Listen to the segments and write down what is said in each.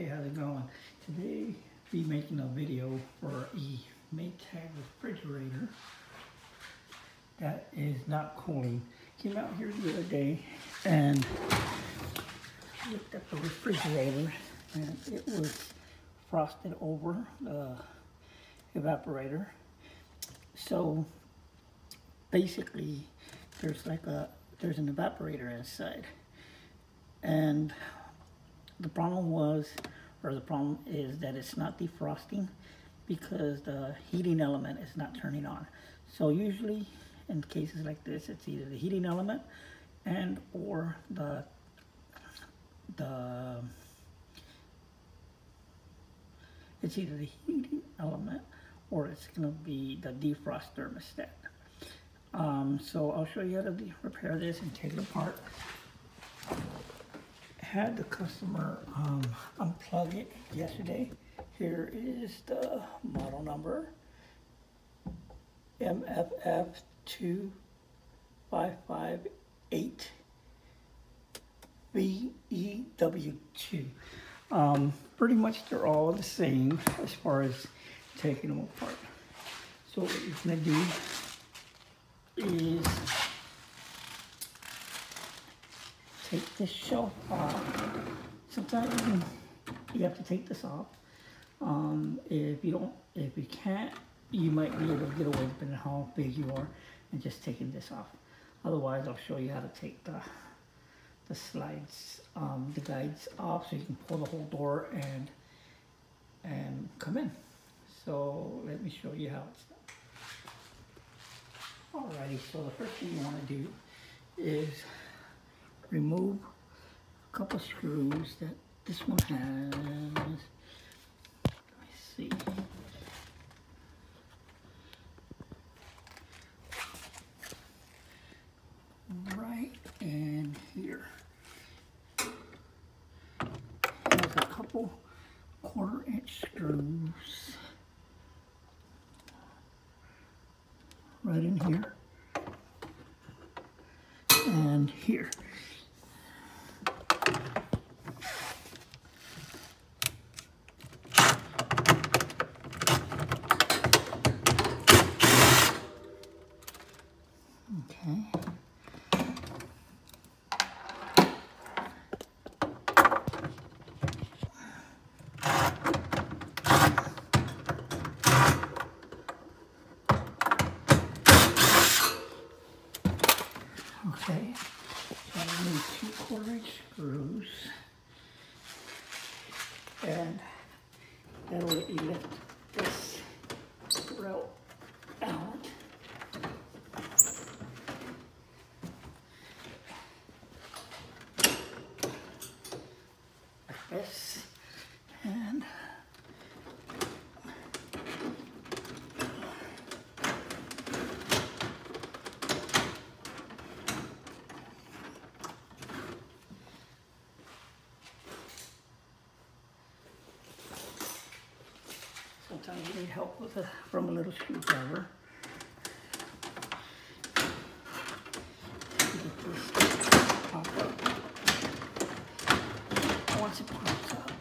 Hey, how's it going? Today be making a video for a Maytag refrigerator that is not cooling. Came out here the other day and looked at the refrigerator and it was frosted over the evaporator. So basically there's an evaporator inside, and the problem is that it's not defrosting because the heating element is not turning on. So usually in cases like this, it's either the heating element or it's either the heating element or it's going to be the defrost thermostat. So I'll show you how to repair this and take it apart. Had the customer unplug it yesterday. Here is the model number, MFF2558VEW2. Pretty much they're all the same as far as taking them apart. So what you're going to do is take this shelf off. Sometimes you have to take this off. If you can't, you might be able to get away depending on how big you are and just taking this off. Otherwise, I'll show you how to take the slides, the guides off so you can pull the whole door and come in. So let me show you how it's done. Alrighty, so the first thing you want to do is remove a couple screws that this one has. Let me see. Right in here. There's a couple 1/4-inch screws right in here and here. Okay. Okay, so I need 2 1/4-inch screws, and that'll let you lift this rail out. Like this, and sometimes you need help from a little screwdriver. Get this pop up. Once it pops up,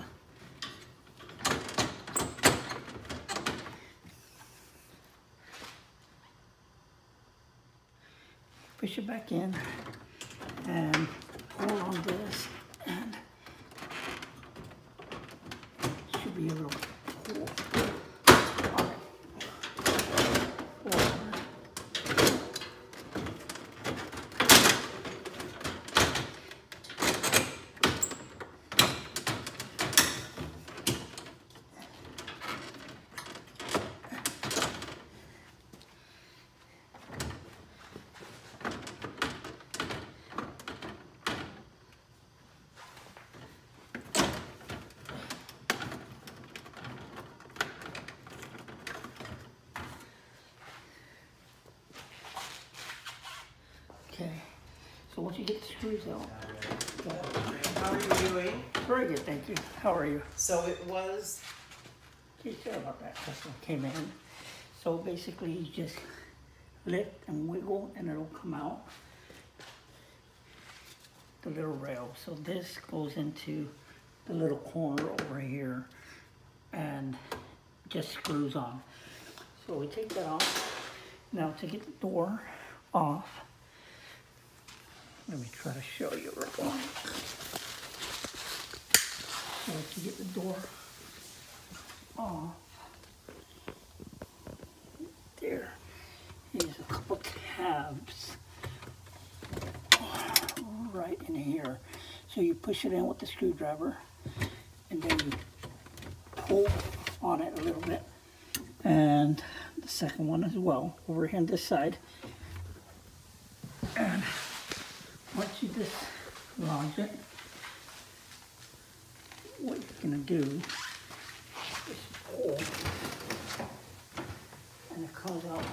push it back in and pull on this, and it should be a little pull. Okay, so once you get the screws out. How are you doing? Very good, thank you. How are you? So it was... Okay, sorry about that, customer came in. So basically you just lift and wiggle and it'll come out. The little rail. So this goes into the little corner over here and just screws on. So we take that off. Now to get the door off, let me try to show you real quick. So to get the door off, there is a couple tabs right in here. So you push it in with the screwdriver and then you pull on it a little bit, and the second one as well over here on this side. And once you dislodge it, what you're going to do is pull, and it comes out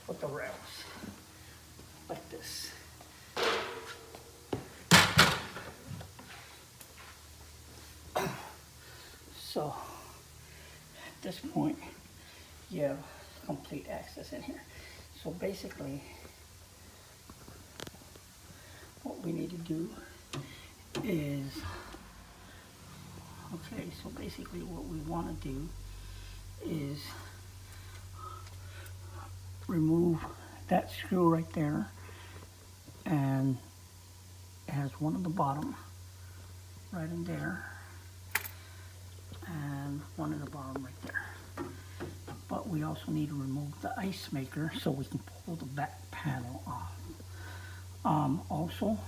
with the rails like this. So at this point you have complete access in here. So basically what we need to do is, okay, so basically what we want to do is remove that screw right there, and it has one at the bottom right in there and one at the bottom right there. But we also need to remove the ice maker so we can pull the back panel off. Also,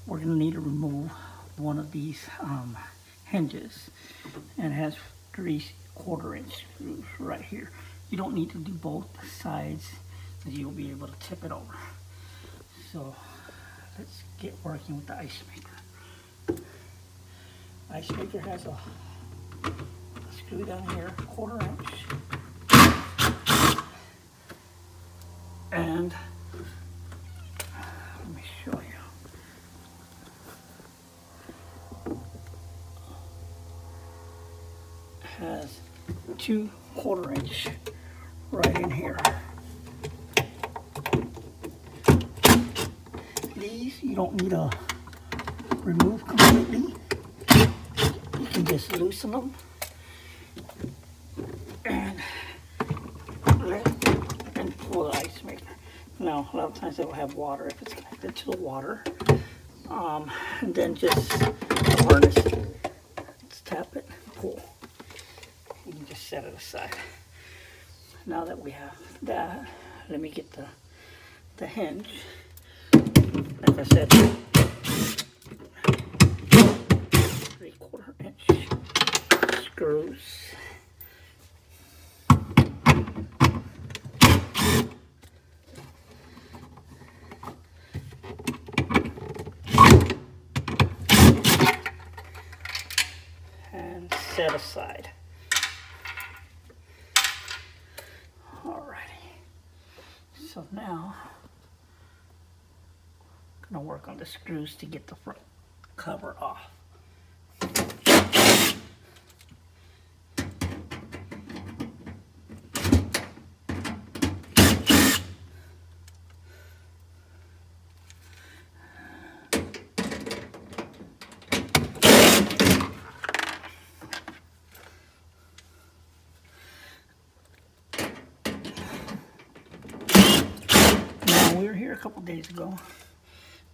we're going to need to remove one of these hinges, and it has 3/4 inch screws right here. You don't need to do both sides, as you'll be able to tip it over. So let's get working with the ice maker. Ice maker has a screw down here, 1/4 inch, and let me show you. Has 2/4 inch right in here. These you don't need to remove completely. You can just loosen them and lift and pull the ice maker. Now a lot of times they will have water if it's connected to the water. And then just harness it. Just tap it, pull. You can just set it aside. Now that we have that, let me get the hinge. Like I said, 3/4 inch screws. And set aside. So now I'm going to work on the screws to get the front cover off. We were here a couple days ago.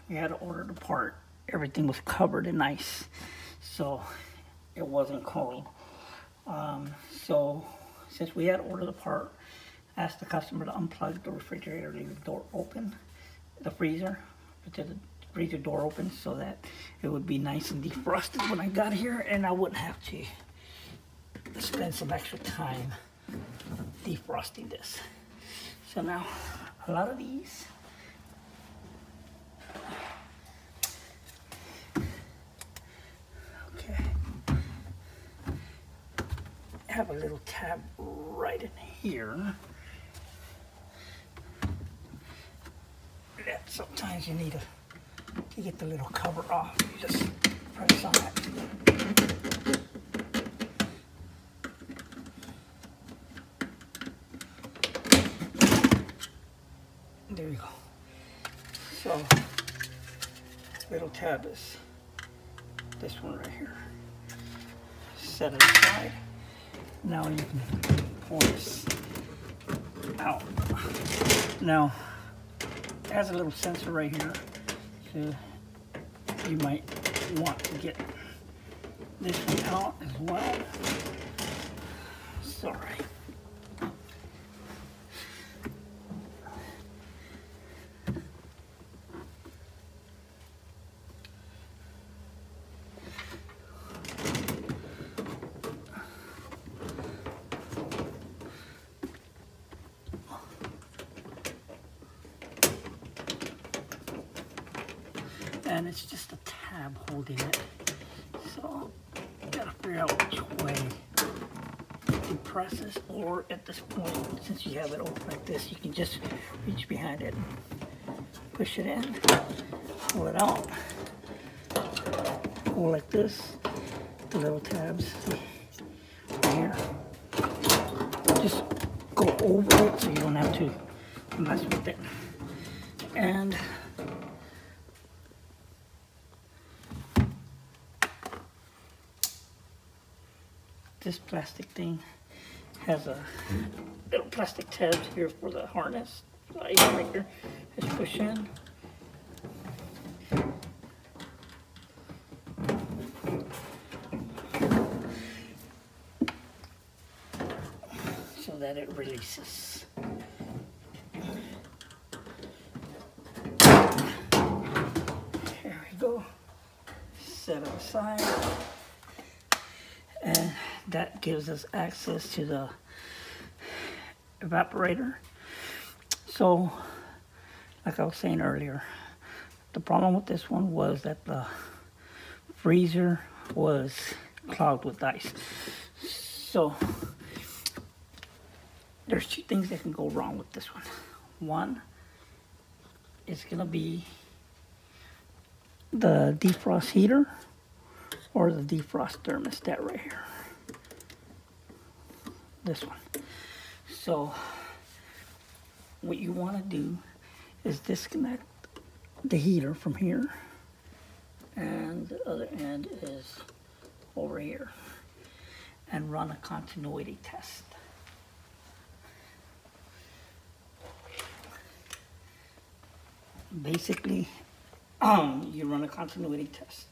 We had to order the part. Everything was covered in ice, so it wasn't cold. So since we had to order the part, I asked the customer to unplug the refrigerator, leave the door open, the freezer door open, so that it would be nice and defrosted when I got here, and I wouldn't have to spend some extra time defrosting this. So now a lot of these have a little tab right in here that sometimes you need to get the little cover off. You just press on it. There you go. So, little tab is this one right here. Set it aside. Now you can pull this out. Now, it has a little sensor right here, so you might want to get this one out as well. Sorry. And it's just a tab holding it, so you gotta figure out which way to press this, or at this point, since you have it open like this, you can just reach behind it, push it in, pull it out, pull like this, the little tabs right here, just go over it so you don't have to mess with it. And this plastic thing has a little plastic tabs here for the harness. The icemaker is push in. So that it releases. Here we go. Set it aside. And that gives us access to the evaporator. So, like I was saying earlier, the problem with this one was that the freezer was clogged with ice. So, there's two things that can go wrong with this one. One is gonna be the defrost heater, or the defrost thermostat right here. This one. So what you want to do is disconnect the heater from here, and the other end is over here, and run a continuity test. Basically, you run a continuity test.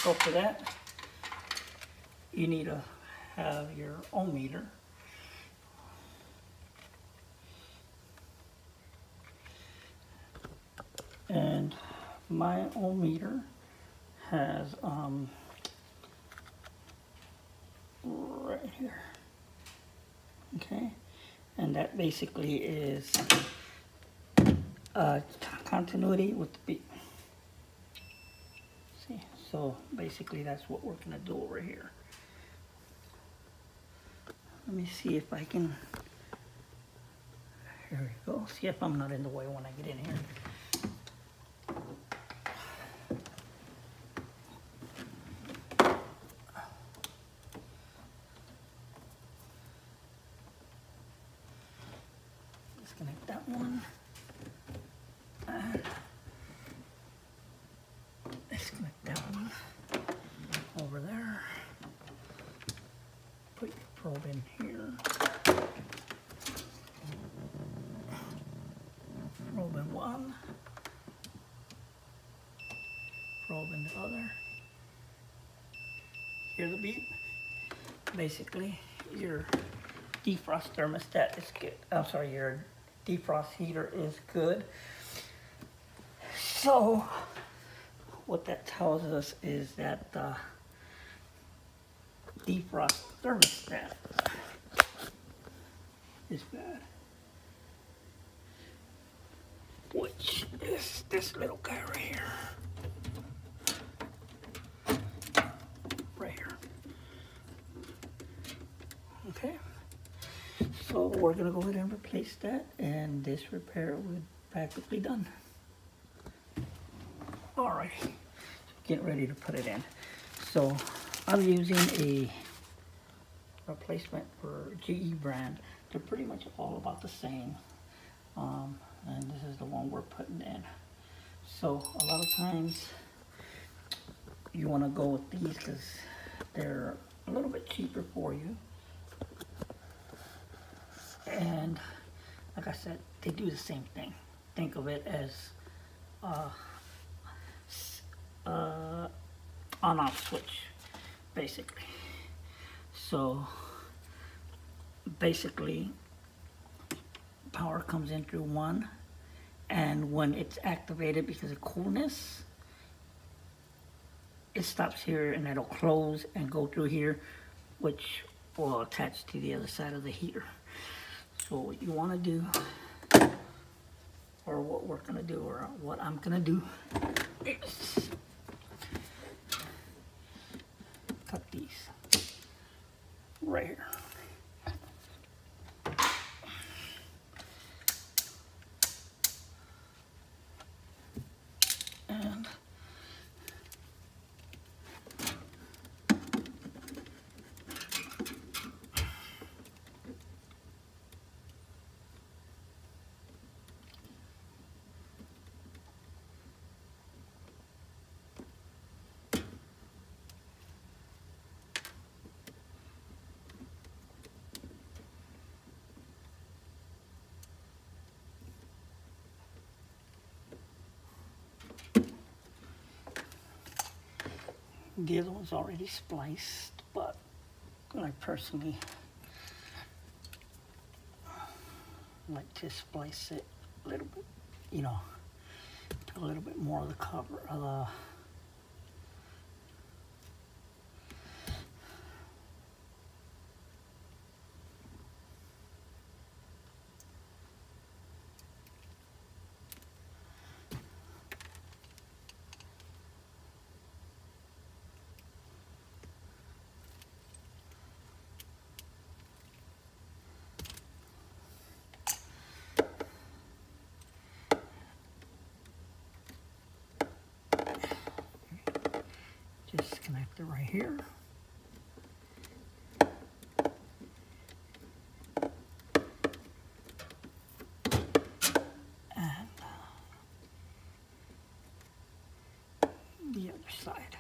So for that, you need to have your ohm meter. And my ohm meter has right here. Okay, and that basically is continuity with the beep. See, so basically that's what we're gonna do over here. Let me see if I can, here we go, see if I'm not in the way when I get in here. Disconnect that one. And disconnect that one over there. Put your probe in here. Probe in one. Probe in the other. Hear the beep? Basically, your defrost thermostat is good. I'm sorry, your defrost heater is good. So, what that tells us is that the defrost thermostat is bad, which is this little guy right here. Right here. Okay. So we're gonna go ahead and replace that, and this repair would practically done. Alright, get ready to put it in. So I'm using a replacement for GE brand. They're pretty much all about the same. and this is the one we're putting in. So a lot of times you want to go with these because they're a little bit cheaper for you. And like I said, they do the same thing. Think of it as on-off switch, basically. So basically, power comes in through one, and when it's activated because of coolness, it stops here and it'll close and go through here, which will attach to the other side of the heater. So what you want to do, or what we're going to do, or what I'm going to do, is cut these right here. And the other one's already spliced, but I personally like to splice it a little bit, you know, put a little bit more of the cover of the just connect it right here. And the other side.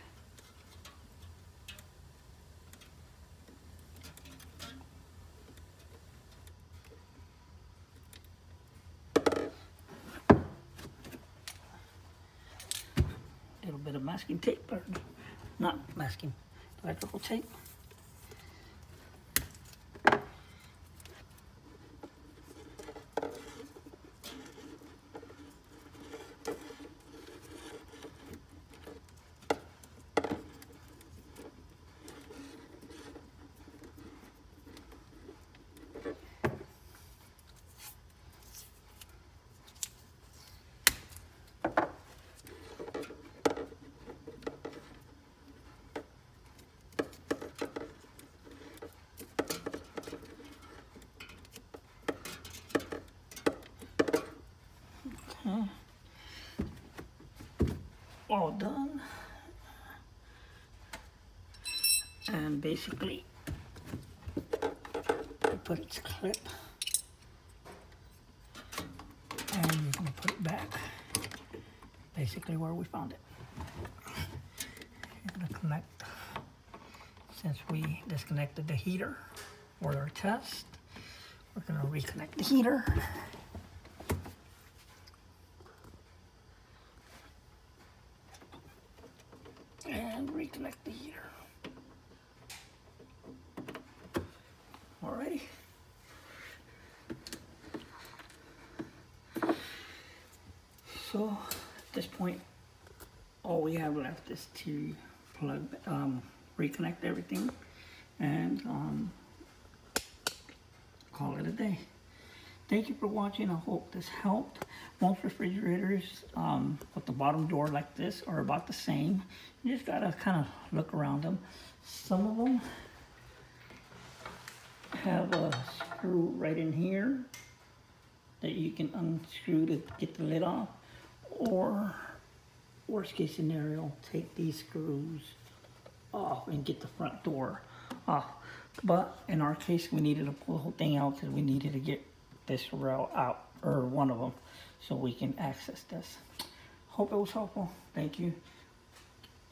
A little bit of masking tape, or not masking, electrical tape. All done. And basically you put its clip and you're going to put it back basically where we found it. You're going to connect, since we disconnected the heater for our test, we're going to reconnect the heater. And reconnect the heater. Alrighty. So at this point, all we have left is to plug, reconnect everything, and call it a day. Thank you for watching. I hope this helped. Most refrigerators with the bottom door like this are about the same. You just gotta kind of look around them. Some of them have a screw right in here that you can unscrew to get the lid off, or worst case scenario, take these screws off and get the front door off. But in our case, we needed to pull the whole thing out because we needed to get this rail out. or one of them, so we can access this. Hope it was helpful. Thank you.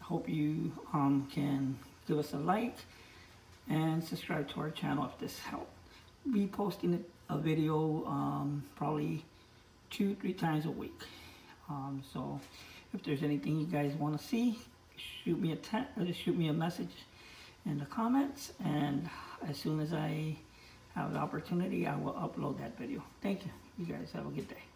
Hope you can give us a like and subscribe to our channel if this helped. Be posting a video probably 2-3 times a week. So if there's anything you guys want to see, shoot me a message in the comments, and as soon as I have the opportunity, I will upload that video. Thank you. You guys have a good day.